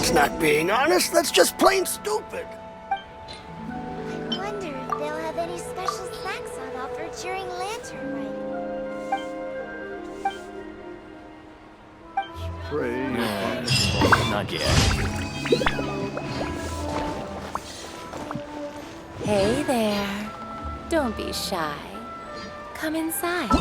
That's not being honest, that's just plain stupid. I wonder if they'll have any special snacks on offer during Lantern Rite. Pray. Not yet. Hey there. Don't be shy. Come inside.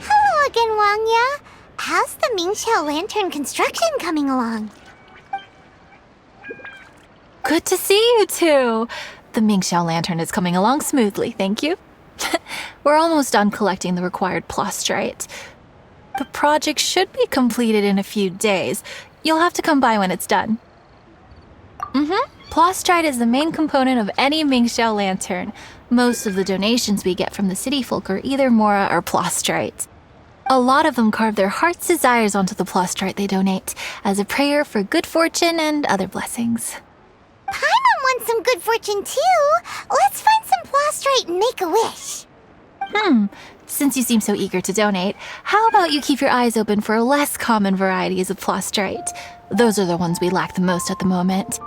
Hello again, Wangya. How's the Mingxiao Lantern construction coming along? Good to see you two. The miHoYo lantern is coming along smoothly, thank you. We're almost done collecting the required plastrite. The project should be completed in a few days. You'll have to come by when it's done. Plastrite is the main component of any miHoYo lantern. Most of the donations we get from the city folk are either mora or plastrite. A lot of them carve their heart's desires onto the plastrite they donate, as a prayer for good fortune and other blessings. Paimon wants some good fortune too. Let's find some plastrite and make a wish. Since you seem so eager to donate, how about you keep your eyes open for less common varieties of plastrite? Those are the ones we lack the most at the moment.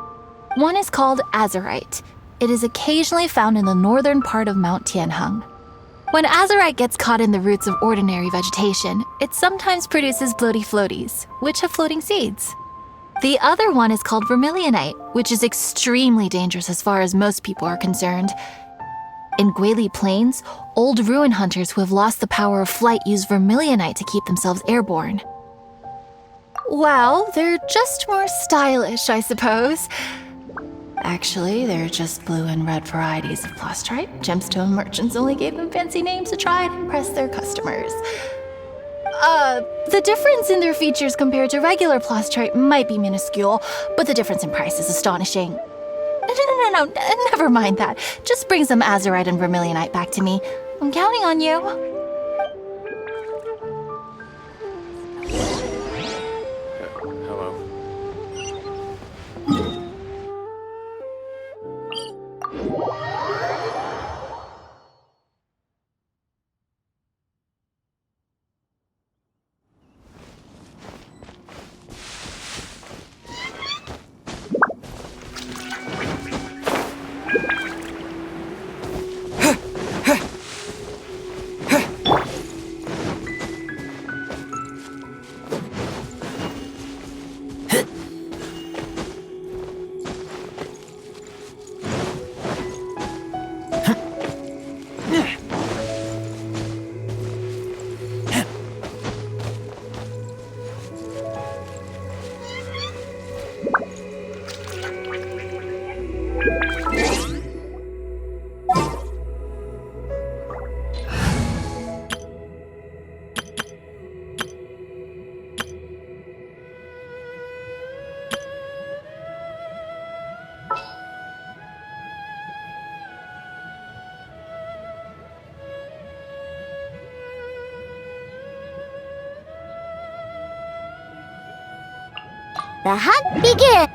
One is called azurite. It is occasionally found in the northern part of Mount Tianheng. When azurite gets caught in the roots of ordinary vegetation, it sometimes produces bloaty floaties, which have floating seeds. The other one is called vermilionite, which is extremely dangerous as far as most people are concerned. In Guili Plains, old ruin hunters who have lost the power of flight use vermilionite to keep themselves airborne. Well, they're just more stylish, I suppose. Actually, they're just blue and red varieties of plastrite. Gemstone merchants only gave them fancy names to try and impress their customers. The difference in their features compared to regular plastrite might be minuscule, but the difference in price is astonishing. No, never mind that. Just bring some azurite and vermilionite back to me. I'm counting on you. Hello. The hunt begins!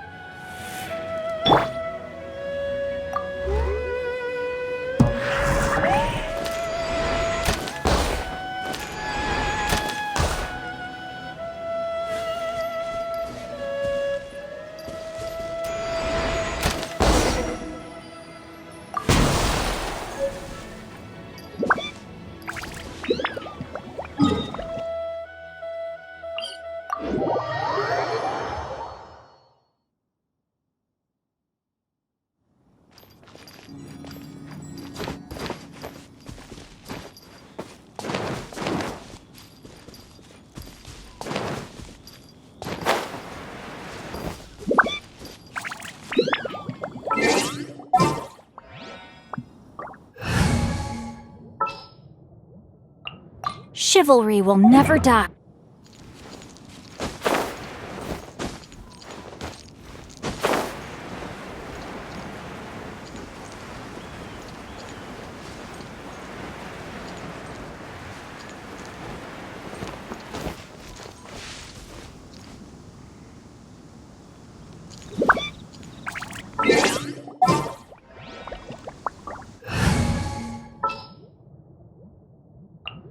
Chivalry will never die.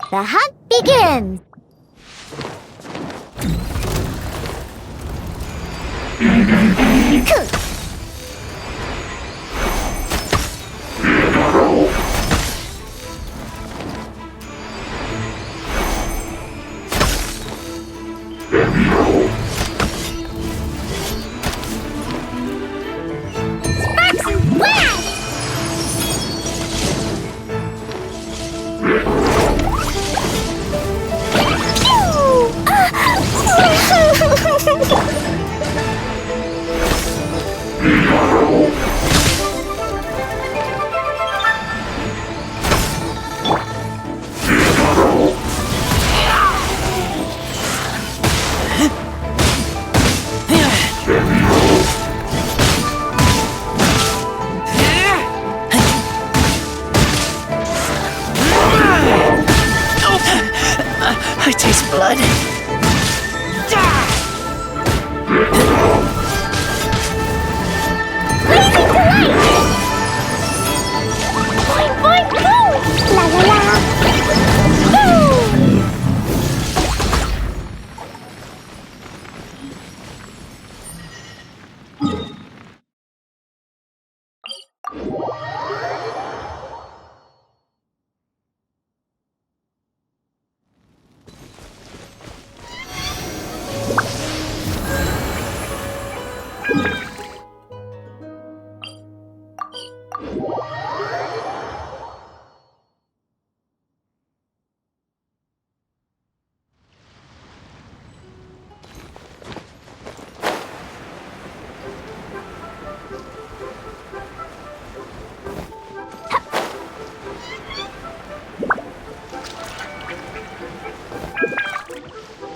The hunt begins! Sparks and blast! I taste blood. Blazing delight! Boing, boing, boom! La la la! Boom!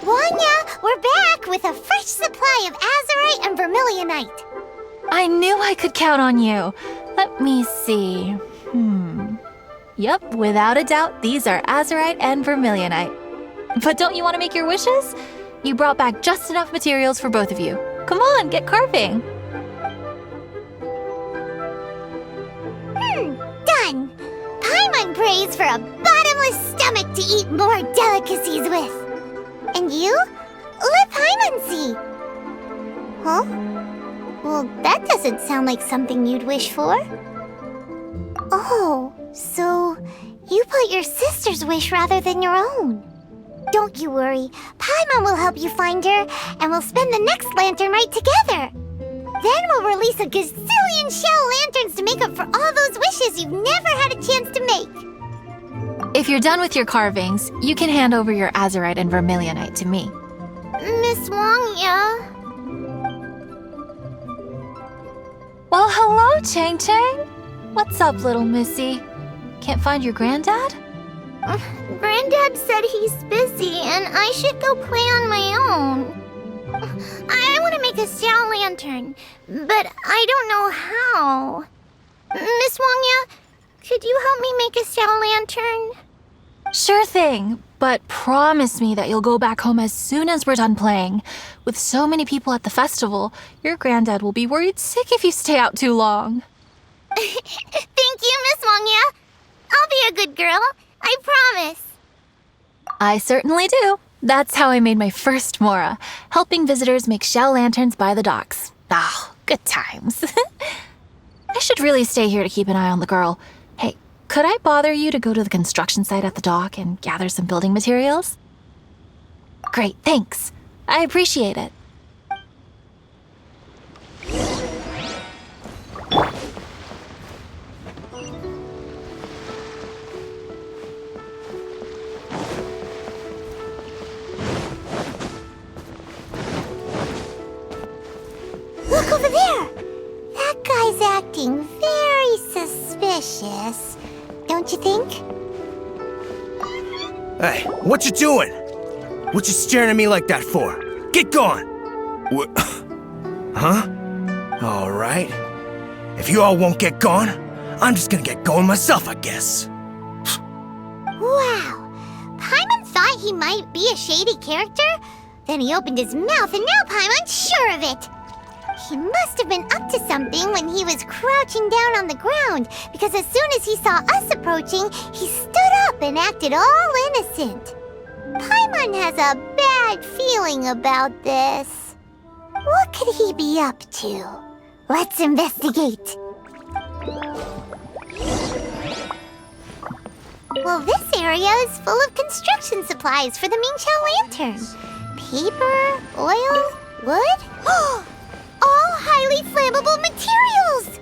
Wanya, we're back with a fresh supply of azurite and vermilionite. I knew I could count on you. Let me see. Yep, without a doubt, these are azurite and vermilionite. But don't you want to make your wishes? You brought back just enough materials for both of you. Come on, get carving. Done! Paimon prays for a bottomless stomach to eat more delicacies with. And you? Let Paimon see. Huh? Well, that doesn't sound like something you'd wish for. Oh, so you put your sister's wish rather than your own. Don't you worry. Paimon will help you find her, and we'll spend the next lantern right together. Then we'll release a gazillion shell lanterns to make up for all those wishes you've never had a chance to make. If you're done with your carvings, you can hand over your azurite and vermilionite to me. Miss Wangya. Well, hello, Chang Chang. What's up, little missy? Can't find your granddad? Granddad said he's busy and I should go play on my own. I want to make a shell lantern, but I don't know how. Miss Wangya, could you help me make a shell lantern? Sure thing, but promise me that you'll go back home as soon as we're done playing. With so many people at the festival, your granddad will be worried sick if you stay out too long. Thank you, Miss Wangya. I'll be a good girl. I promise. I certainly do. That's how I made my first Mora, helping visitors make shell lanterns by the docks. Ah, good times. I should really stay here to keep an eye on the girl. Hey, could I bother you to go to the construction site at the dock and gather some building materials? Great, thanks. I appreciate it. Look over there! That guy's acting very suspicious, don't you think? Hey, what you doing? What you staring at me like that for? Get going! What? Huh? All right. If you all won't get going, I'm just gonna get going myself, I guess. Wow. Paimon thought he might be a shady character? Then he opened his mouth and now Paimon's sure of it. He must have been up to something when he was crouching down on the ground, because as soon as he saw us approaching, he stood up and acted all innocent. Paimon has a bad feeling about this. What could he be up to? Let's investigate. Well, this area is full of construction supplies for the Mingqiao lantern. Paper, oil, wood. All highly flammable materials!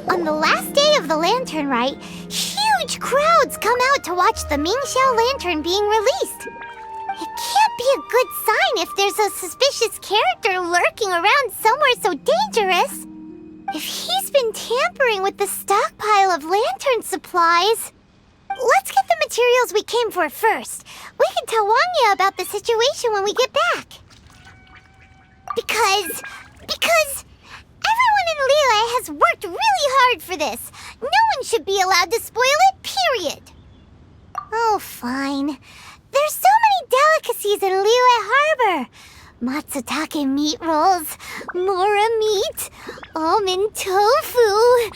On the last day of the Lantern Rite, huge crowds come out to watch the Mingqiao lantern being released. It can't be a good sign if there's a suspicious character lurking around somewhere so dangerous. If he's been tampering with the stockpile of lantern supplies... Let's get the materials we came for first. We can tell Wangya about the situation when we get back. Because everyone in Liyue has worked really hard for this. No one should be allowed to spoil it, period. Oh, fine. There's so many delicacies in Liyue Harbor. Matsutake meat rolls, mora meat, almond tofu.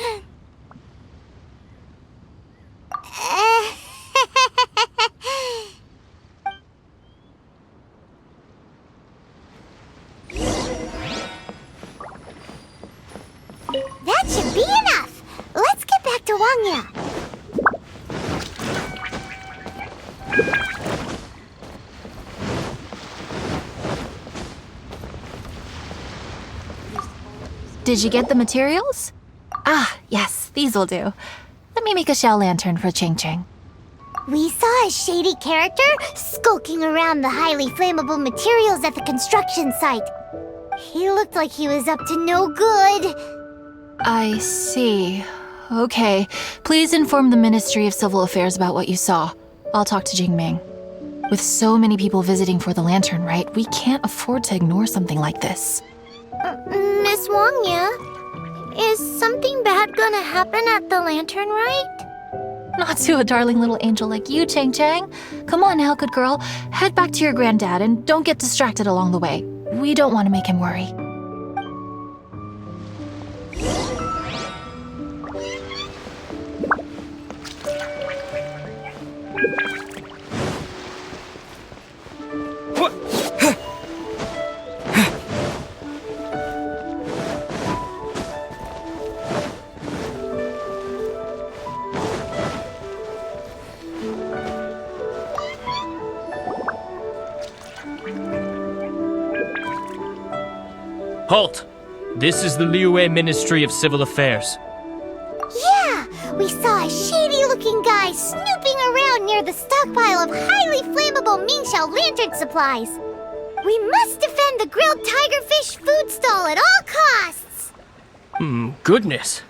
That should be enough! Let's get back to Wangya. Did you get the materials? Ah, yes, these will do. Let me make a shell lantern for Ching Ching. We saw a shady character skulking around the highly flammable materials at the construction site. He looked like he was up to no good. I see. Okay. Please inform the Ministry of Civil Affairs about what you saw. I'll talk to Jingming. With so many people visiting for the Lantern Rite, we can't afford to ignore something like this. Miss Wangya, is something bad gonna happen at the Lantern Rite? Not to a darling little angel like you, Chang Chang. Come on now, good girl. Head back to your granddad and don't get distracted along the way. We don't want to make him worry. Halt! This is the Liyue Ministry of Civil Affairs. Yeah, we saw a shady-looking guy snooping around near the stockpile of highly flammable Mingqiao lantern supplies. We must defend the grilled tigerfish food stall at all costs! Goodness.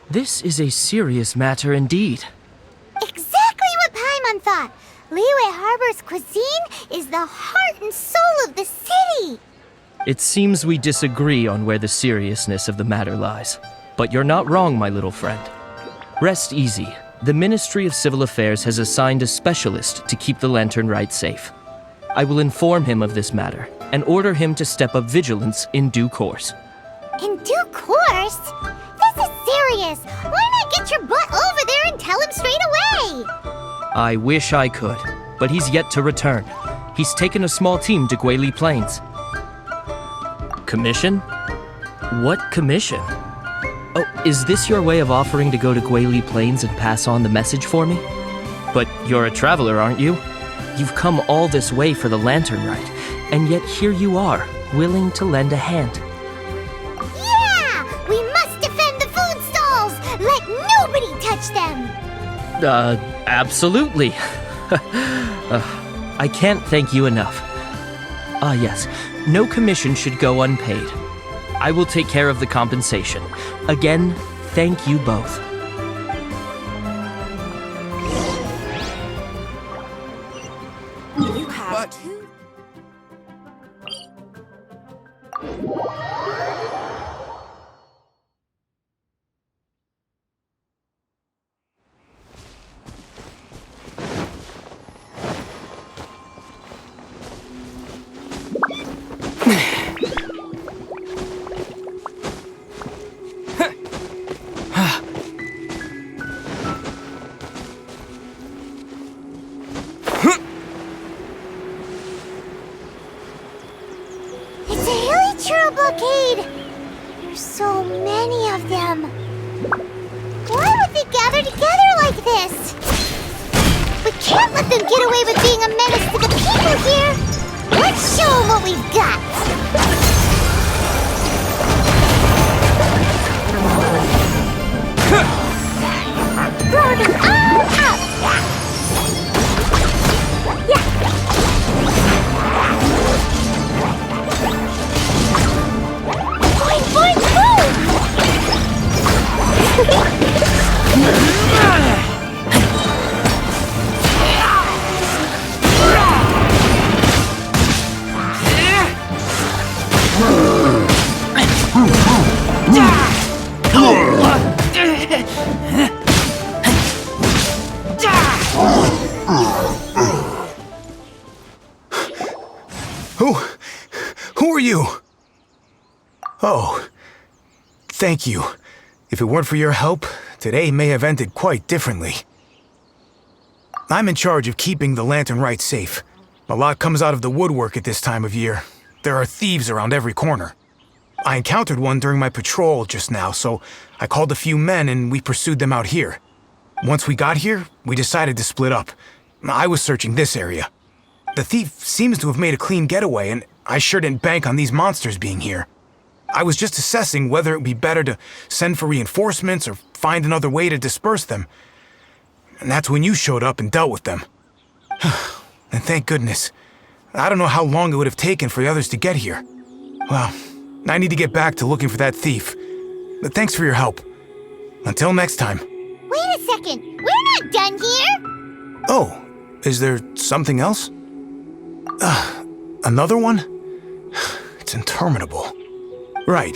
This is a serious matter indeed. Exactly what Paimon thought. Liyue Harbor's cuisine is the heart and soul of the city. It seems we disagree on where the seriousness of the matter lies. But you're not wrong, my little friend. Rest easy. The Ministry of Civil Affairs has assigned a specialist to keep the Lantern Rite safe. I will inform him of this matter and order him to step up vigilance in due course. In due course? This is serious. Why not get your butt over there and tell him straight away? I wish I could, but he's yet to return. He's taken a small team to Guili Plains. Commission? What commission? Oh, is this your way of offering to go to Guili Plains and pass on the message for me? But you're a traveler, aren't you? You've come all this way for the Lantern Rite, and yet here you are, willing to lend a hand. Yeah! We must defend the food stalls! Let nobody touch them! Absolutely. I can't thank you enough. Ah, yes. No commission should go unpaid. I will take care of the compensation. Again, thank you both. It's a hilly churro blockade! There's so many of them. Why would they gather together like this? We can't let them get away with being a menace to the people here! Let's show them what we've got! Throw them all up! Boing, boing, boom! Who are you? Oh, thank you. If it weren't for your help, today may have ended quite differently. I'm in charge of keeping the Lantern Rite safe. A lot comes out of the woodwork at this time of year. There are thieves around every corner. I encountered one during my patrol just now, so I called a few men and we pursued them out here. Once we got here, we decided to split up. I was searching this area. The thief seems to have made a clean getaway, and I sure didn't bank on these monsters being here. I was just assessing whether it would be better to send for reinforcements or find another way to disperse them. And that's when you showed up and dealt with them. And thank goodness. I don't know how long it would have taken for the others to get here. Well, I need to get back to looking for that thief. But thanks for your help. Until next time. Wait a second! We're not done here! Oh, is there something else? Another one? It's interminable. Right.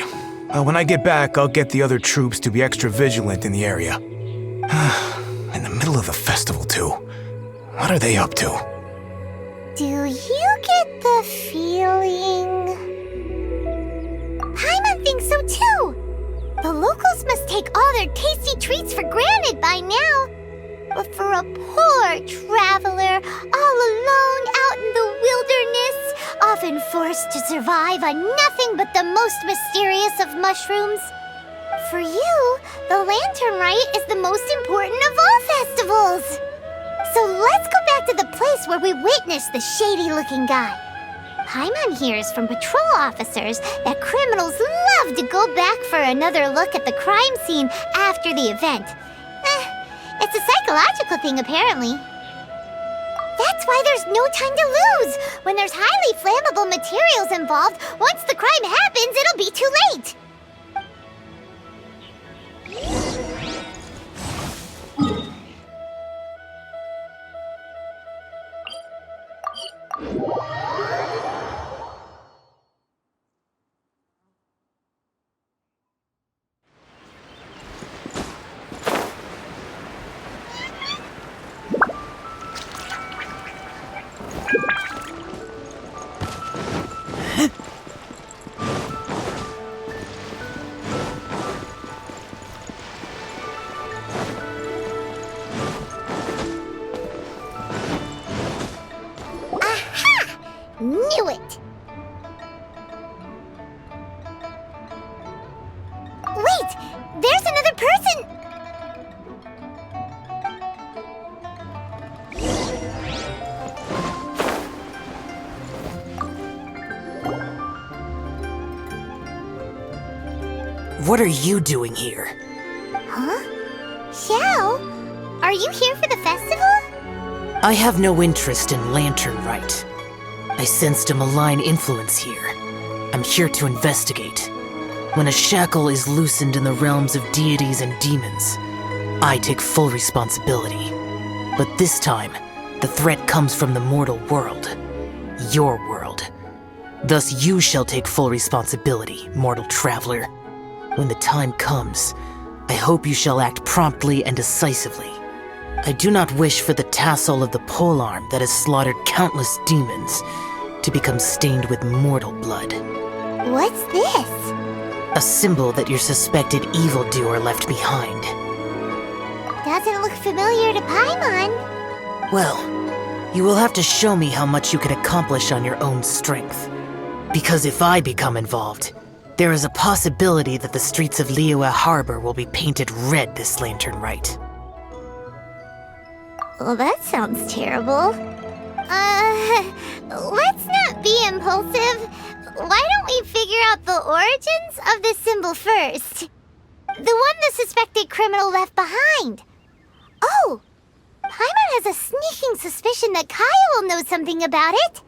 When I get back, I'll get the other troops to be extra vigilant in the area. In the middle of the festival, too. What are they up to? Do you get the feeling... Paimon thinks so too! The locals must take all their tasty treats for granted by now. But for a poor traveler, all alone out in the wilderness, often forced to survive on nothing but the most mysterious of mushrooms, for you, the Lantern Rite is the most important of all festivals. So let's go back to the place where we witnessed the shady-looking guy. Paimon hears from patrol officers that criminals love to go back for another look at the crime scene after the event. It's a psychological thing, apparently. That's why there's no time to lose. When there's highly flammable materials involved, once the crime happens, it'll be too late. Knew it! Wait! There's another person! What are you doing here? Huh? Xiao? Are you here for the festival? I have no interest in Lantern Rite. I sensed a malign influence here. I'm here to investigate. When a shackle is loosened in the realms of deities and demons, I take full responsibility. But this time, the threat comes from the mortal world. Your world. Thus you shall take full responsibility, mortal traveler. When the time comes, I hope you shall act promptly and decisively. I do not wish for the tassel of the polearm that has slaughtered countless demons to become stained with mortal blood. What's this? A symbol that your suspected evildoer left behind. Doesn't look familiar to Paimon. Well, you will have to show me how much you can accomplish on your own strength. Because if I become involved, there is a possibility that the streets of Liyue Harbor will be painted red this lantern rite. Well, that sounds terrible. Let's not be impulsive. Why don't we figure out the origins of this symbol first? The one the suspected criminal left behind. Oh! Paimon has a sneaking suspicion that Kaya will know something about it.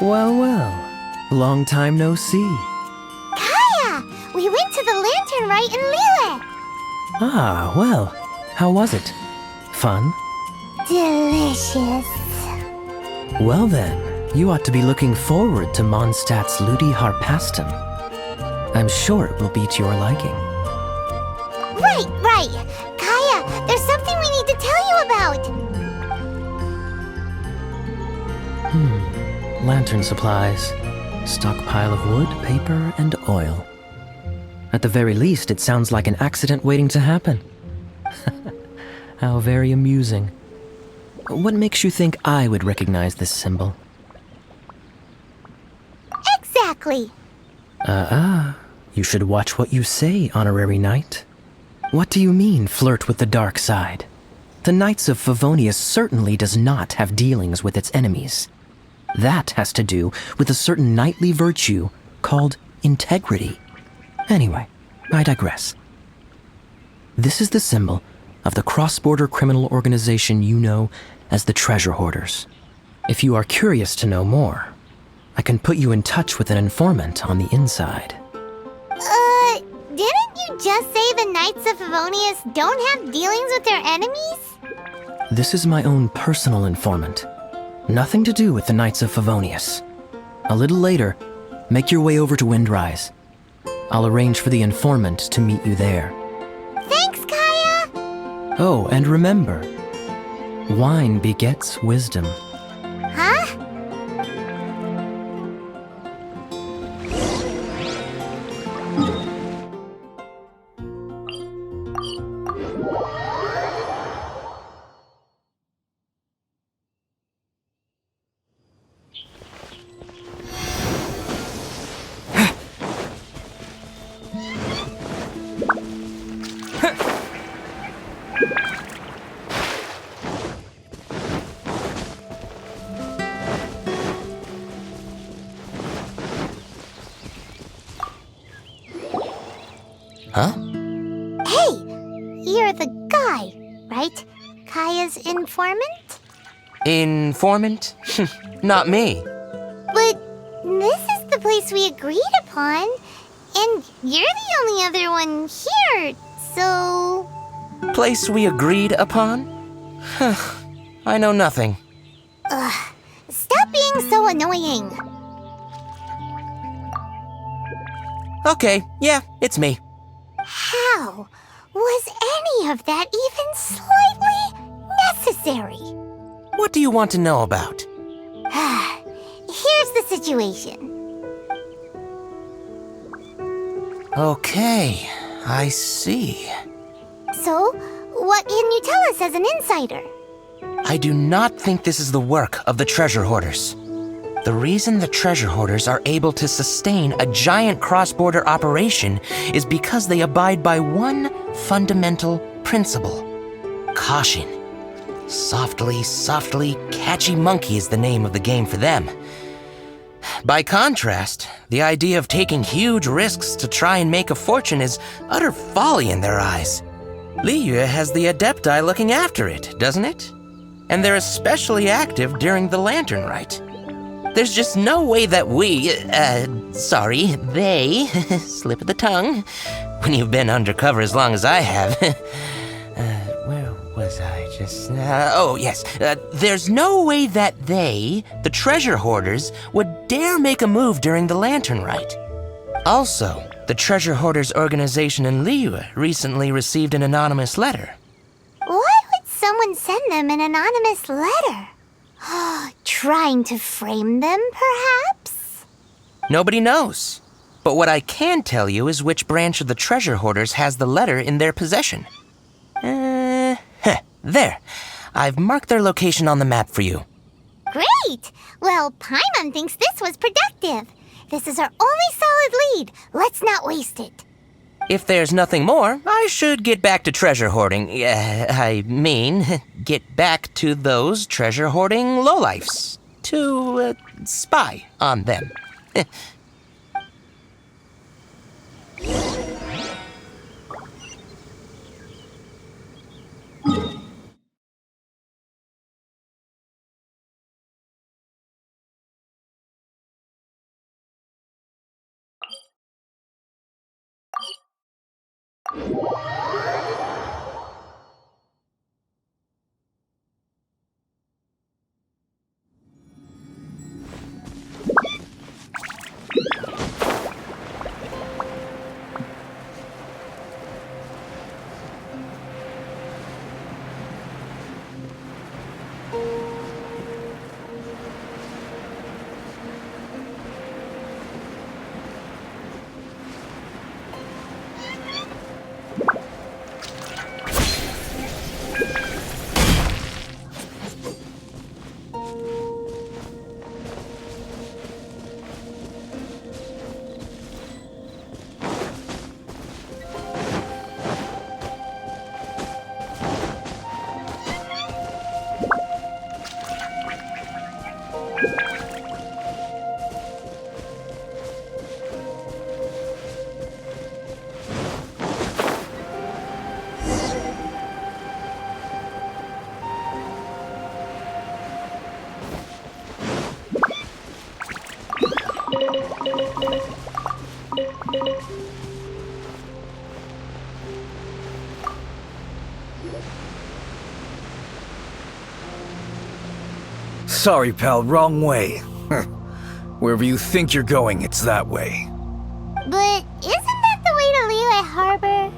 Well, well. Long time no see. Kaya! We went to the lantern rite in Liyue. Ah, well. How was it? Fun? Delicious. Well then, you ought to be looking forward to Mondstadt's Ludi Harpastum. I'm sure it will be to your liking. Right. Kaya, there's something we need to tell you about. Lantern supplies. Stockpile of wood, paper, and oil. At the very least, it sounds like an accident waiting to happen. How very amusing. What makes you think I would recognize this symbol? Exactly. You should watch what you say, honorary knight. What do you mean, flirt with the dark side? The Knights of Favonius certainly does not have dealings with its enemies. That has to do with a certain knightly virtue called integrity. Anyway, I digress. This is the symbol of the cross-border criminal organization you know as the Treasure Hoarders. If you are curious to know more, I can put you in touch with an informant on the inside. Didn't you just say the Knights of Favonius don't have dealings with their enemies? This is my own personal informant. Nothing to do with the Knights of Favonius. A little later, make your way over to Windrise. I'll arrange for the informant to meet you there. Thanks, Kaya! Oh, and remember, wine begets wisdom. Huh? Huh? Hey! You're the guy, right? Kaya's informant? Informant? Not me. But this is the place we agreed upon, and you're the only other one here, so... Place we agreed upon? I know nothing. Stop being so annoying. Okay, yeah, it's me. How was any of that even slightly necessary? What do you want to know about? Here's the situation. Okay, I see. So, what can you tell us as an insider? I do not think this is the work of the Treasure Hoarders. The reason the Treasure Hoarders are able to sustain a giant cross-border operation is because they abide by one fundamental principle. caution. Softly, softly, catchy monkey is the name of the game for them. By contrast, the idea of taking huge risks to try and make a fortune is utter folly in their eyes. Liyue has the Adepti looking after it, doesn't it? And they're especially active during the Lantern Rite. There's just no way that they, slip of the tongue, when you've been undercover as long as I have. Where was I just now? There's no way that they, the treasure hoarders, would dare make a move during the Lantern Rite. Also, the treasure hoarders organization in Liyue recently received an anonymous letter. Why would someone send them an anonymous letter? Trying to frame them, perhaps? Nobody knows. But what I can tell you is which branch of the treasure hoarders has the letter in their possession. There. I've marked their location on the map for you. Great! Well, Paimon thinks this was productive. This is our only solid lead. Let's not waste it. If there's nothing more, I should get back to treasure hoarding. Get back to those treasure hoarding lowlifes. To, spy on them. Sorry, pal, wrong way. Wherever you think you're going, it's that way. But isn't that the way to Liyue Harbor?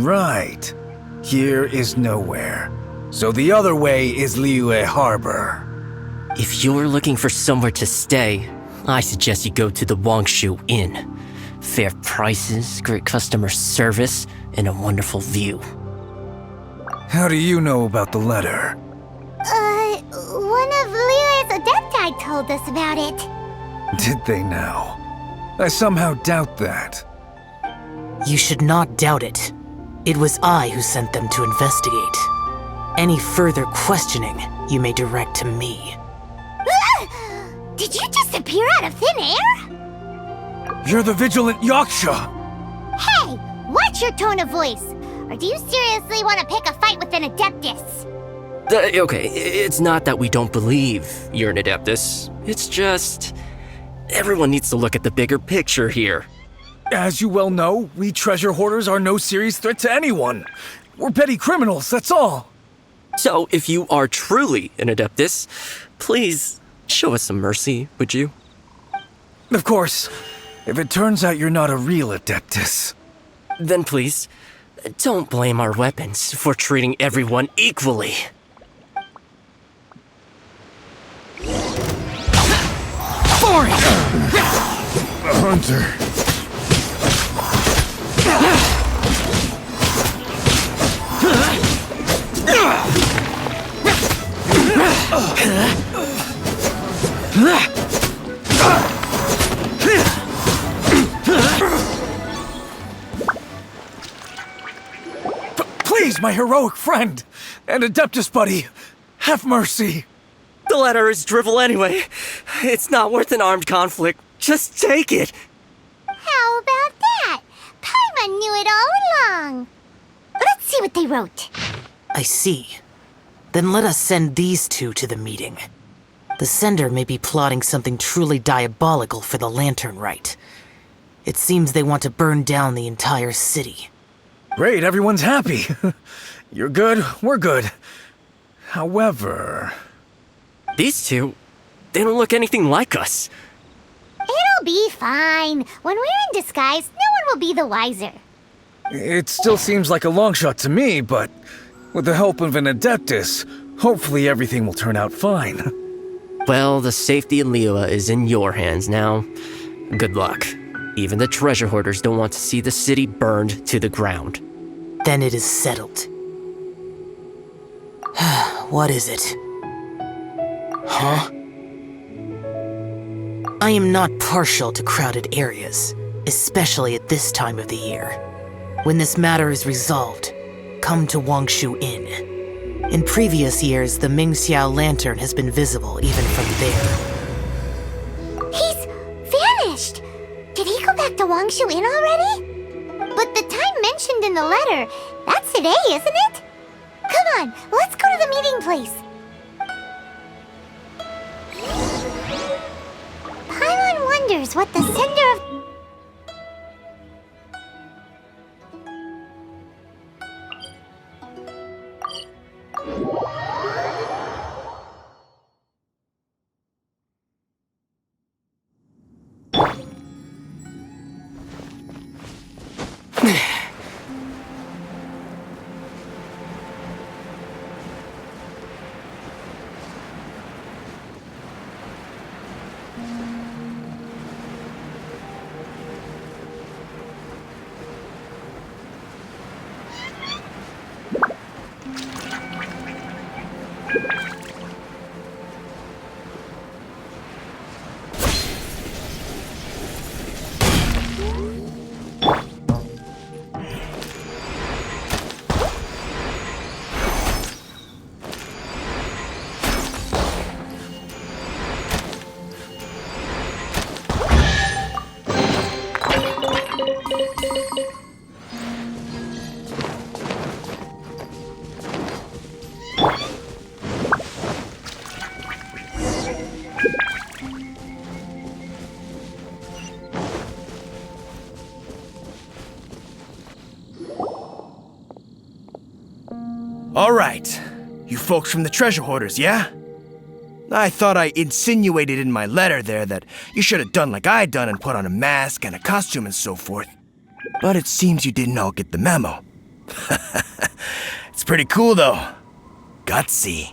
Right. Here is nowhere. So the other way is Liyue Harbor. If you're looking for somewhere to stay, I suggest you go to the Wangshu Inn. Fair prices, great customer service, and a wonderful view. How do you know about the letter? One of Liyue's Adepti told us about it. Did they now? I somehow doubt that. You should not doubt it. It was I who sent them to investigate. Any further questioning you may direct to me. Did you just appear out of thin air? You're the vigilant Yaksha! Hey, watch your tone of voice. Or do you seriously want to pick a fight with an Adeptus? Okay, it's not that we don't believe you're an Adeptus. It's just... everyone needs to look at the bigger picture here. As you well know, we treasure hoarders are no serious threat to anyone. We're petty criminals, that's all. So, if you are truly an Adeptus, please show us some mercy, would you? Of course, if it turns out you're not a real Adeptus. Then please, don't blame our weapons for treating everyone equally. A hunter. Please, my heroic friend! And Adeptus, buddy! Have mercy! The letter is drivel anyway. It's not worth an armed conflict. Just take it. How about that? Paimon knew it all along. Let's see what they wrote. I see. Then let us send these two to the meeting. The sender may be plotting something truly diabolical for the Lantern Rite. It seems they want to burn down the entire city. Great, everyone's happy. You're good, we're good. However... These two, they don't look anything like us. It'll be fine. When we're in disguise, no one will be the wiser. It still seems like a long shot to me, but with the help of an Adeptus, hopefully everything will turn out fine. Well, the safety of Liyue is in your hands now. Good luck. Even the treasure hoarders don't want to see the city burned to the ground. Then it is settled. What is it? Huh? I am not partial to crowded areas, especially at this time of the year. When this matter is resolved, come to Wangshu Inn. In previous years, the Mingxiao lantern has been visible even from there. He's vanished! Did he go back to Wangshu Inn already? But the time mentioned in the letter, that's today, isn't it? Come on, let's go to the meeting place. Paimon wonders what the sender of... All right. You folks from the treasure hoarders, yeah? I thought I insinuated in my letter there that you should have done like I done and put on a mask and a costume and so forth. But it seems you didn't all get the memo. It's pretty cool, though. Gutsy.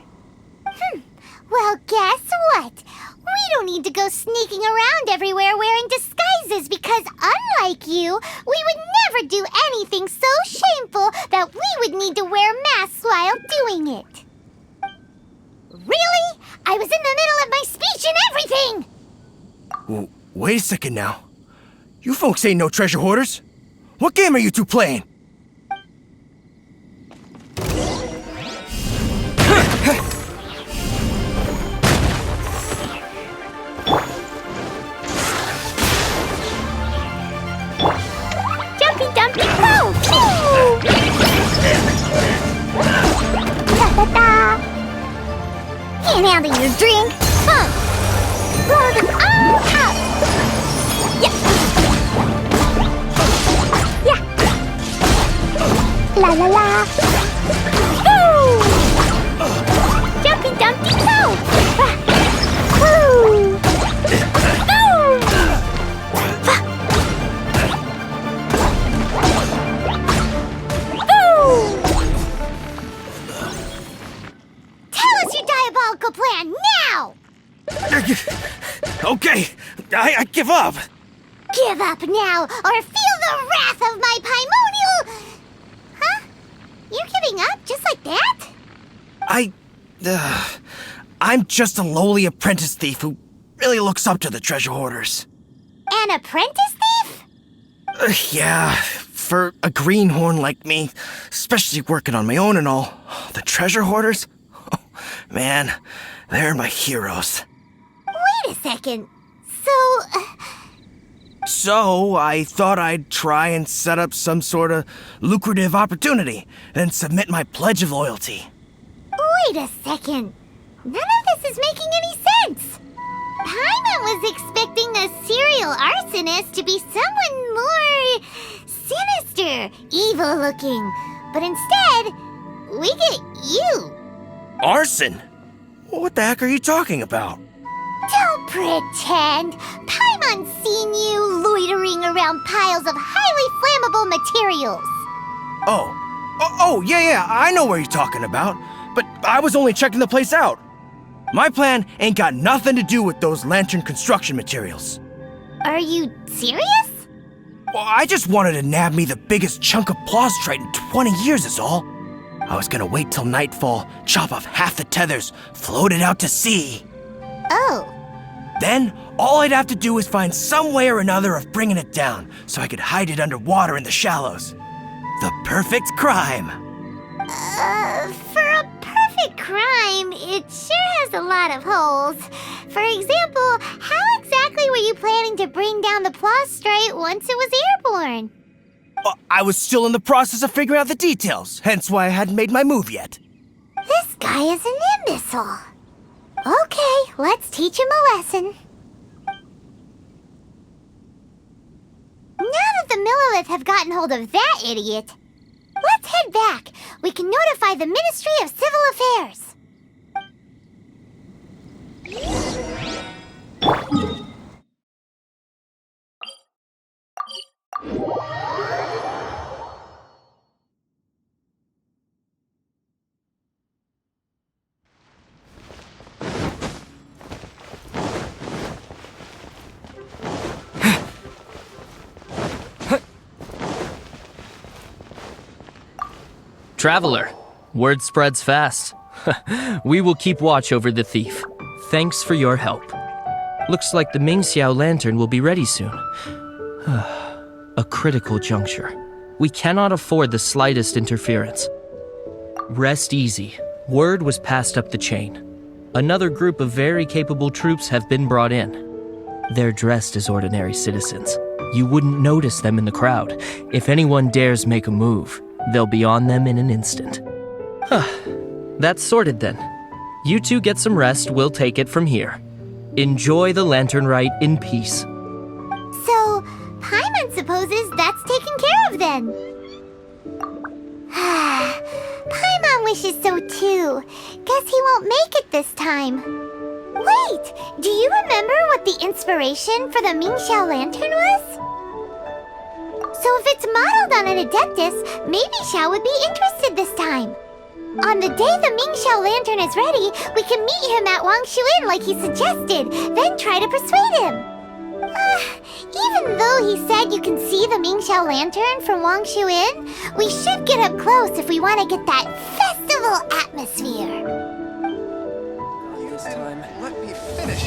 Well, guess what? We don't need to go sneaking around everywhere wearing disguises because, unlike you, we would never do anything so shameful that we would need to wear masks while doing it. Really? I was in the middle of my speech and everything! Well, wait a second now. You folks ain't no treasure hoarders. What game are you two playing? Jumpy Dumpy Go! Ta-ta-ta! Can't handle your drink? Huh? Blow them all out! Yeah! Yeah! La la la! Woo! Jumpy Dumpy Go! Woo! Plan now! Okay, I give up. Give up now, or feel the wrath of my Paimonial... Huh? You giving up just like that? I'm just a lowly apprentice thief who really looks up to the treasure hoarders. An apprentice thief? Yeah, for a greenhorn like me, especially working on my own and all. The treasure hoarders? Oh, man, they're my heroes. Wait a second. So, I thought I'd try and set up some sort of lucrative opportunity, and submit my pledge of loyalty. Wait a second. None of this is making any sense. Paimon was expecting a serial arsonist to be someone more sinister, evil-looking. But instead, we get you. Arson? What the heck are you talking about? Don't pretend. Paimon's seen you loitering around piles of highly flammable materials. Oh, yeah, I know what you're talking about. But I was only checking the place out. My plan ain't got nothing to do with those lantern construction materials. Are you serious? Well, I just wanted to nab me the biggest chunk of plastrite in 20 years is all. I was gonna wait till nightfall, chop off half the tethers, float it out to sea. Oh. Then, all I'd have to do is find some way or another of bringing it down, so I could hide it underwater in the shallows. The perfect crime. For a perfect crime, it sure has a lot of holes. For example, how exactly were you planning to bring down the plastrite once it was airborne? I was still in the process of figuring out the details, hence why I hadn't made my move yet. This guy is an imbecile. Okay, let's teach him a lesson. Now that the Millilith have gotten hold of that idiot, let's head back. We can notify the Ministry of Civil Affairs. Traveler, word spreads fast. We will keep watch over the thief. Thanks for your help. Looks like the Mingxiao lantern will be ready soon. A critical juncture. We cannot afford the slightest interference. Rest easy. Word was passed up the chain. Another group of very capable troops have been brought in. They're dressed as ordinary citizens. You wouldn't notice them in the crowd. If anyone dares make a move, they'll be on them in an instant. That's sorted then. You two get some rest, we'll take it from here. Enjoy the lantern rite in peace. So, Paimon supposes that's taken care of then. Paimon wishes so too. Guess he won't make it this time. Wait, do you remember what the inspiration for the Mingxiao lantern was? So if it's modeled on an Adeptus, maybe Xiao would be interested this time. On the day the Mingxiao lantern is ready, we can meet him at Wangshuin like he suggested, then try to persuade him. Even though he said you can see the Mingxiao lantern from Wangshuin, we should get up close if we want to get that festival atmosphere. This time, let me finish.